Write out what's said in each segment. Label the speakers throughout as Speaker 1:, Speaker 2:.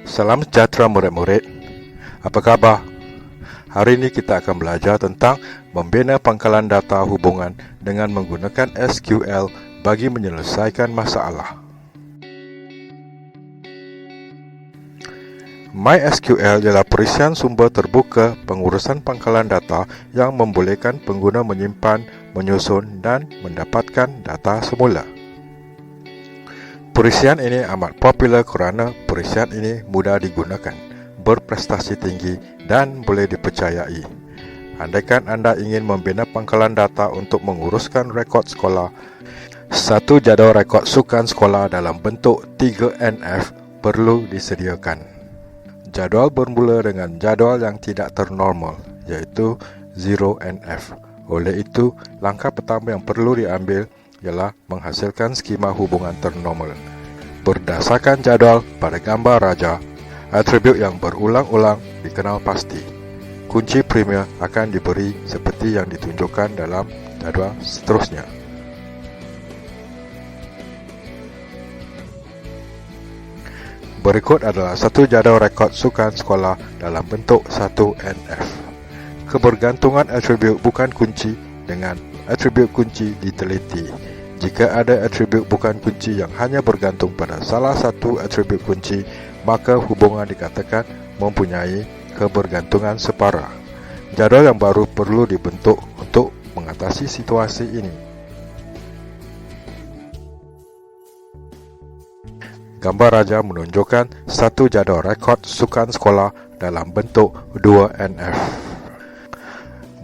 Speaker 1: Salam sejahtera murid-murid. Apa khabar? Hari ini kita akan belajar tentang membina pangkalan data hubungan dengan menggunakan SQL bagi menyelesaikan masalah. MySQL ialah perisian sumber terbuka pengurusan pangkalan data yang membolehkan pengguna menyimpan, menyusun dan mendapatkan data semula. Perisian ini amat popular kerana perisian ini mudah digunakan, berprestasi tinggi dan boleh dipercayai. Andaikan anda ingin membina pangkalan data untuk menguruskan rekod sekolah, satu jadual rekod sukan sekolah dalam bentuk 3NF perlu disediakan. Jadual bermula dengan jadual yang tidak ternormal, iaitu 0NF. Oleh itu, langkah pertama yang perlu diambil ialah menghasilkan skema hubungan ternormal. Berdasarkan jadual pada gambar raja, atribut yang berulang-ulang dikenal pasti. Kunci primer akan diberi seperti yang ditunjukkan dalam jadual seterusnya. Berikut adalah satu jadual rekod sukan sekolah dalam bentuk 1NF. Kebergantungan atribut bukan kunci dengan atribut kunci diteliti. Jika ada atribut bukan kunci yang hanya bergantung pada salah satu atribut kunci, maka hubungan dikatakan mempunyai kebergantungan separa. Jadual yang baru perlu dibentuk untuk mengatasi situasi ini. Gambar raja menunjukkan satu jadual rekod sukan sekolah dalam bentuk 2NF.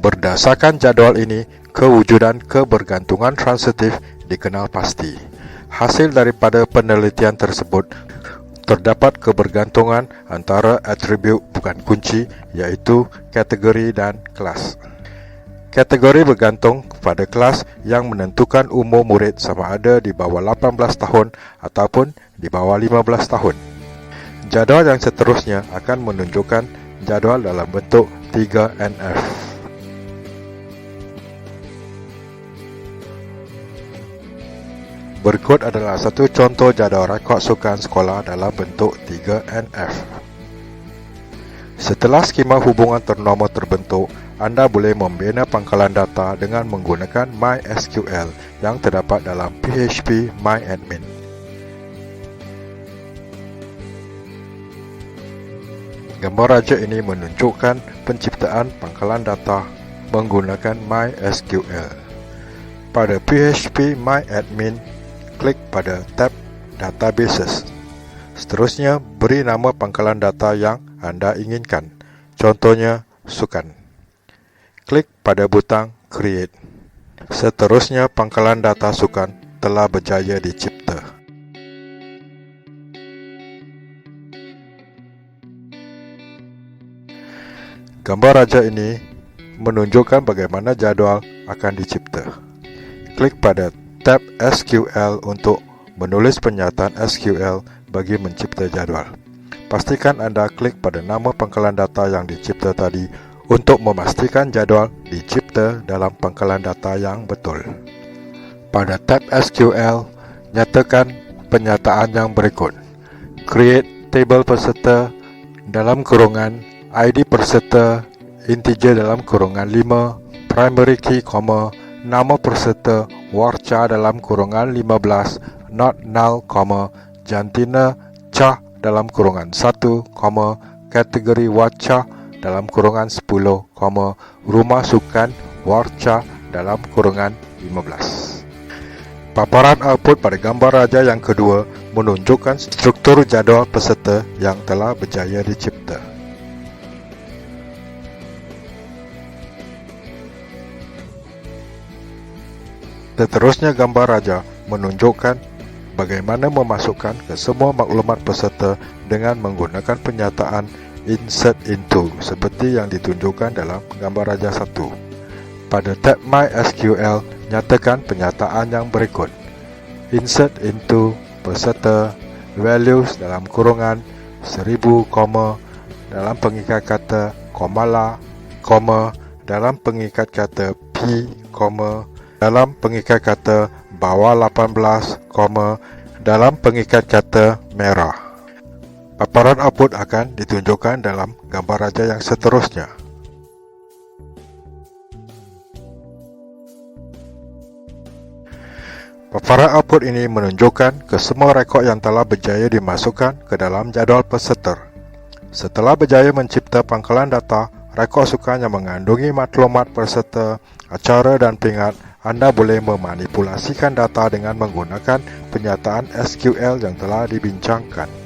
Speaker 1: Berdasarkan jadual ini, kewujudan kebergantungan transitif dikenal pasti. Hasil daripada penelitian tersebut, terdapat kebergantungan antara atribut bukan kunci, iaitu kategori dan kelas. Kategori bergantung kepada kelas yang menentukan umur murid sama ada di bawah 18 tahun ataupun di bawah 15 tahun. Jadual yang seterusnya akan menunjukkan jadual dalam bentuk 3NF. Berikut adalah satu contoh jadual rekod sukan sekolah dalam bentuk 3NF. Setelah skema hubungan ternormal terbentuk, anda boleh membina pangkalan data dengan menggunakan MySQL yang terdapat dalam PHP MyAdmin. Gambar raja ini menunjukkan penciptaan pangkalan data menggunakan MySQL. Pada PHP MyAdmin, klik pada tab Databases. Seterusnya, beri nama pangkalan data yang anda inginkan. Contohnya, sukan. Klik pada butang Create. Seterusnya, pangkalan data sukan telah berjaya dicipta. Gambar raja ini menunjukkan bagaimana jadual akan dicipta. Klik pada tab SQL untuk menulis pernyataan SQL bagi mencipta jadual. Pastikan anda klik pada nama pangkalan data yang dicipta tadi untuk memastikan jadual dicipta dalam pangkalan data yang betul. Pada tab SQL, nyatakan pernyataan yang berikut. Create table peserta dalam kurungan ID peserta integer dalam kurungan 5, primary key, nama peserta warca dalam kurungan 15, not null, jantina cah dalam kurungan 1, kategori warca dalam kurungan 10, rumah sukan warca dalam kurungan 15. Paparan output pada gambar raja yang kedua menunjukkan struktur jadual peserta yang telah berjaya dicipta. Seterusnya, gambar raja menunjukkan bagaimana memasukkan ke semua maklumat peserta dengan menggunakan pernyataan insert into seperti yang ditunjukkan dalam gambar raja 1. Pada tab MySQL, nyatakan pernyataan yang berikut. Insert into peserta values dalam kurungan 1000, dalam pengikat kata komala, dalam pengikat kata p, dalam pengikat kata bawah 18, dalam pengikat kata merah. Paparan output akan ditunjukkan dalam gambar raja yang seterusnya. Paparan output ini menunjukkan ke semua rekod yang telah berjaya dimasukkan ke dalam jadual peserta. Setelah berjaya mencipta pangkalan data, rekod sukan yang mengandungi maklumat peserta, acara dan pingat, anda boleh memanipulasikan data dengan menggunakan penyataan SQL yang telah dibincangkan.